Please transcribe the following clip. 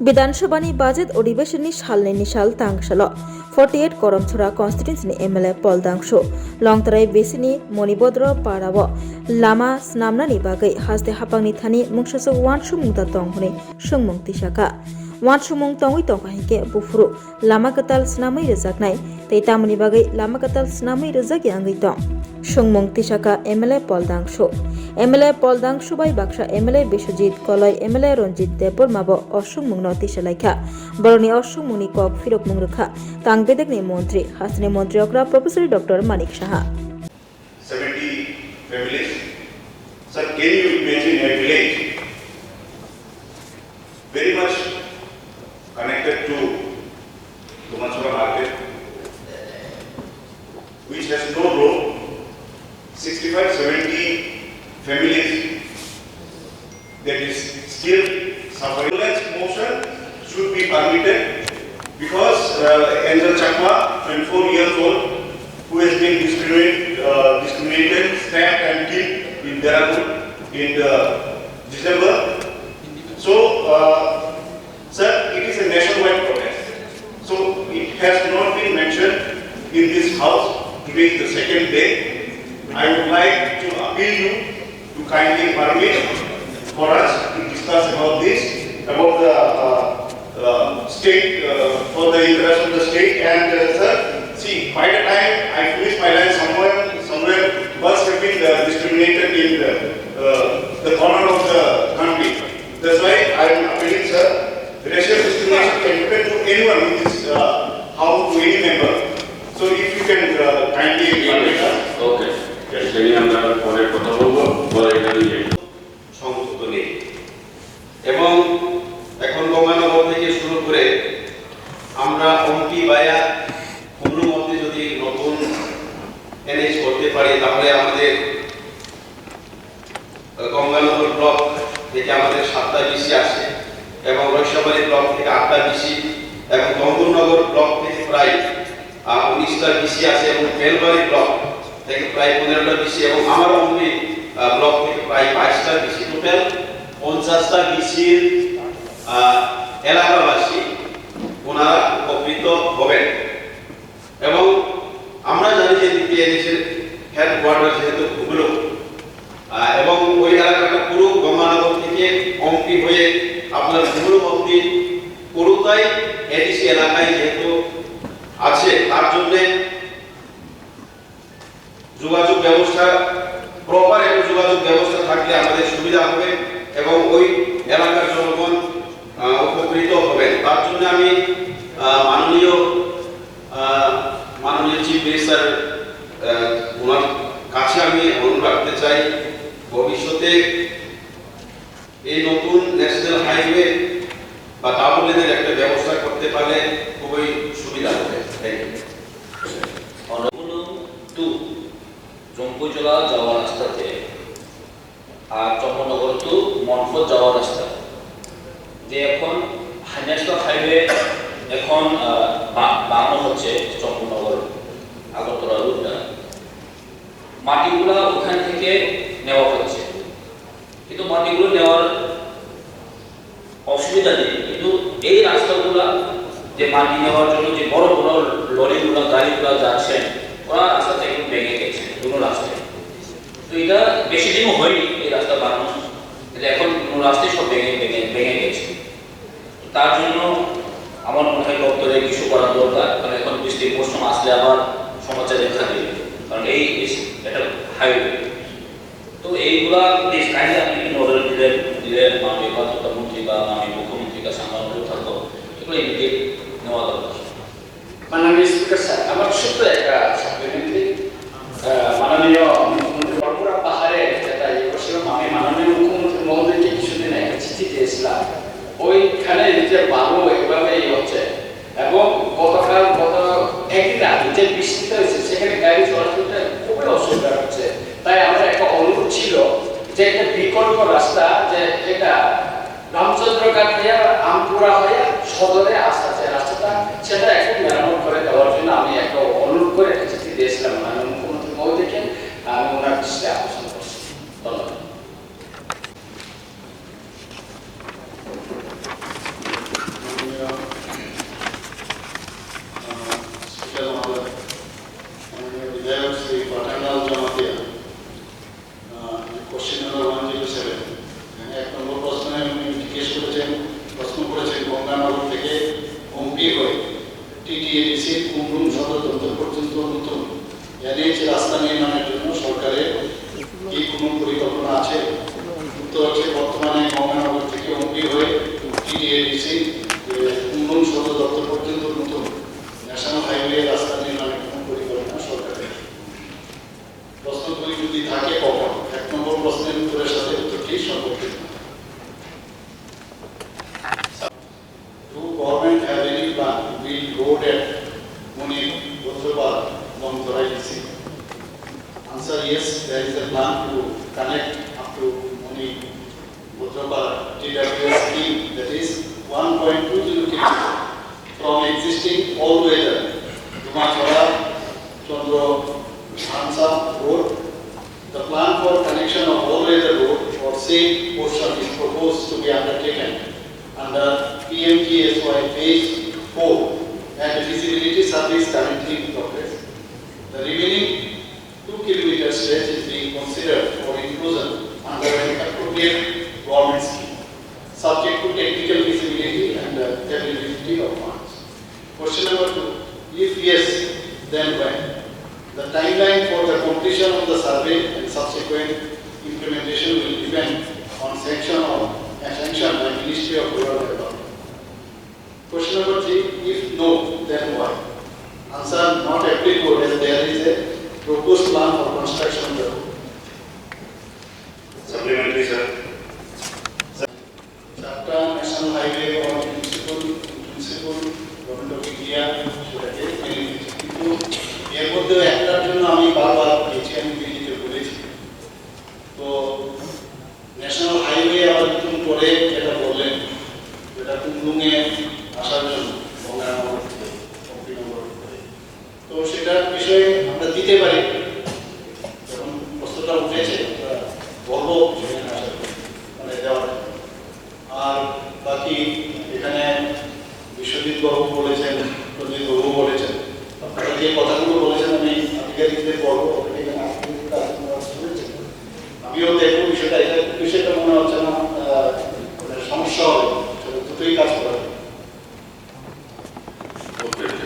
विधानसभानि budget अधिवेशननि सालनि साल तांगसाल 48 करमछरा कन्स्टिट्युन्सिनि MLA पलदांशो लंगतराय बेसिनि Manibhadra पाराव Lama स्नामनानि बागै हासदे हापांनि थानि मुंसासो वानसु मुंता तंग हने सोंमुं तिसाका वानसुमुं तंगै तंगाहिके बुफुरु लामा कताल स्नामै रोजाकनाय तै तामुनि बागै लामा कताल स्नामै रोजाकि आंगै तंग सोंमुं तिसाका एमएलए पलदांशो बाय बाक्सा एमएलए बिश्वजित कलय एमएलए रंजित देबबर्माबो असुंमुंनो तिसालायखा बरनि असुंमुंनि कक फिरक मुंरखा तांगबेदेकनि मन्त्री हासनि मन्त्री अग्रा professor doctor Manik Saha 70 families. Sir, can you imagine a village very much connected to Dumansura market, which has no road, 65-70 families that is still suffering. Ambulance motion should be permitted because Angel Chakma, 24 years old, who has been discriminated, stabbed and killed in Dehradun in December. So, sir, it is a nationwide protest. So, it has not been mentioned in this house. Today is the second day. I would like to appeal you to kindly permit for us to discuss about this, about the state, for the interest of the state. And sir, see, by the time I finish my line, somewhere bus have been discriminated in the corner of the country. That's why I am appealing, sir, racial discrimination can happen to anyone in this house, to any member. So if you can kindly permit us. Okay. সেটি আমরা পরে কথা বলবো, পরে এটা নিয়ে সংযুক্ত নেই এবং এখন গঙ্গানগর থেকে শুরু করে আমরা অম্পি বায়া কোনো মতে যদি নতুন এনএইচ করতে পারি তাহলে আমাদের গঙ্গানগর ব্লক থেকে আমাদের 7টা বিসি আসে এবং রৈশাবাড়ি ব্লক থেকে 8টা বিসি এবং দমদমনগর ব্লক থেকে প্রায় 19টা বিসি আসে এবং বেলবাড়ি ব্লক থেকে প্রায় 15টা বিসি এবং আমার অম্পি ব্লক থেকে প্রায় 22টা বিসি, টোটাল 50টা বিসির এলাকাবাসী ওনারা উপকৃত হবেন। এবং আমরা জানি যে ডিপিএনএসের হেডকোয়ার্টার যেহেতু ঘুগলো এবং ওই এলাকাটা পুরো গঙ্গানগর থেকে অম্পি হয়ে আপনার ঘুগলো অব্দি পুরোটাই এডিসি এলাকায় যেহেতু আছে, তার জন্যে যোগাযোগ ব্যবস্থা প্রপার একটা যোগাযোগ ব্যবস্থা থাকলে আমাদের সুবিধা হবে এবং ওই এলাকার জনগণ উপকৃত হবেন। তার জন্য আমি মাননীয় চিফ মিনিস্টার ওনার কাছে আমি অনুরোধ রাখতে চাই ভবিষ্যতে এই নতুন ন্যাশনাল হাইওয়ে বা ডাবল লেনের একটা ব্যবস্থা করতে পারলে খুবই সুবিধা হবে। জম্পুজলা যাওয়ার রাস্তাতে আর চম্পনগর টু মনফত যাওয়ার রাস্তা যে এখন ন্যাশনাল হাইওয়ে এখন বানানো হচ্ছে চম্পনগর আগরতলা রুটটা, মাটিগুলা ওখান থেকে নেওয়া হচ্ছে, কিন্তু মাটিগুলো নেওয়ার অসুবিধা নেই, কিন্তু এই রাস্তাগুলা যে মাটি নেওয়ার জন্য যে বড় বড় লরিগুলো গাড়িগুলো যাচ্ছেন ওরা রাস্তা থেকে ভেঙে গেছে কোনো রাস্তায়। তো এটা বেশি দিনও হয়নি এই রাস্তা বানানো, এখন কোনো রাস্তায় সব ভেঙে গেছে। তার জন্য আমার মনে হয় দপ্তরে কিছু করা দরকার, কারণ এখন বৃষ্টির মৌসুম আসলে আবার সমস্যা দেখা দেবে, কারণ এই এটা হাইওয়ে। তো এইগুলা প্লিজ কাইন্ডলি আপনি নজরে দিলে মাননীয় প্রধানমন্ত্রী বা মাননীয় মুখ্যমন্ত্রীর কাছে আমার অনুরোধ থাকবো এগুলো ইমিডিয়েট নেওয়া দরকার। মাননীয় স্পিকার স্যার, আমার ছোট্ট একটা সাপ্লিমেন্টারি মাননীয় মুখ্যমন্ত্রী বরপুরা পাহাড়ে যেটা ইয়ে করছিলাম, আমি মাননীয় মুখ্যমন্ত্রী মহোদয়কে কিছুদিন একটা চিঠি দিয়েছিলাম, ওইখানে যে বালু এভাবে হচ্ছে এবং গত একদিন আগে যে বৃষ্টিটা হয়েছে সেখানে গাড়ি চলাচলটা খুবই অসুবিধা হচ্ছে। তাই আমার একটা অনুরোধ ছিল যে একটা বিকল্প রাস্তা, যে এটা রামচন্দ্রঘাট হয়ে আমপুরা হয়ে সদরে আসা যে রাস্তাটা, সেটা একটু মেরামত করে দেওয়ার জন্য আমি একটা অনুরোধ করে একটা চিঠি দিয়েছিলাম মাননীয় মুখ্যমন্ত্রী মহোদয়কে, আমি ওনার দৃষ্টি আকর্ষণ করছি। ধন্যবাদ। টিটিএডিসি কুমরুম সদর দপ্তর পর্যন্ত নতুন এনএইচ রাস্তা নির্মাণের জন্য সরকারের কি কোনো পরিকল্পনা আছে? উত্তর হচ্ছে বর্তমানে গঙ্গানগর থেকে অম্বি হয়ে টিটিএডিসি কুমরুম সদর দপ্তর পর্যন্ত নতুন ন্যাশনাল হাইওয়ে রাস্তা নির্মাণের কোনো পরিকল্পনা সরকারের। প্রশ্নগুলি যদি থাকে কখন? 1 নম্বর প্রশ্নের উত্তরের সাথে উত্তরটি সম্পর্কিত। Do government have any plan to build road at Muni, Bhojpal, Longthorai DC? Answer yes, there is a plan to connect up to Muni, Bhojpal TWS scheme, that is 1.20 km from existing all-weather Dumachora Chandra Hansa road. The plan for connection of all-weather road for same portion is proposed to be undertaken under PMGSY phase 4 and feasibility surveys currently in progress. The remaining 2 km stretch is being considered for inclusion under an appropriate government scheme, subject to technical feasibility and availability of funds. Question number 2. If yes, then when? The timeline for the completion of the survey and subsequent implementation will depend on sanction by Ministry of Rural Development. Question number 3. If no, then why? Answer: not applicable as there is a proposed plan for construction of the road. Supplementary, sir. Chapter National Highway or principle Government of India সেটাকে মেনে নিয়েছে, কিন্তু এর মধ্যে একটার জন্য আমি বারবার বলেছি, আমি দিল্লিতে বলেছি। তো ন্যাশনাল হাইওয়ে আবার নতুন করে যেটা বললেন, যেটা কুমরুমে আসার জন্য গঙ্গানগর থেকে অম্বিনগর করে, তো সেটার বিষয়ে আমরা দিতে পারি। যখন প্রশ্নটা উঠেছে আমরা বলবো সেখানে আসার মানে দেওয়ার। আর বাকি এখানে বিশ্বজিৎ বাবু বলেছেন, প্রদীপ বাবু বলেছেন, আপনারা যে কথাগুলো বলেছেন আমি আধিকারিকদের বলবো, আমিও দেখবো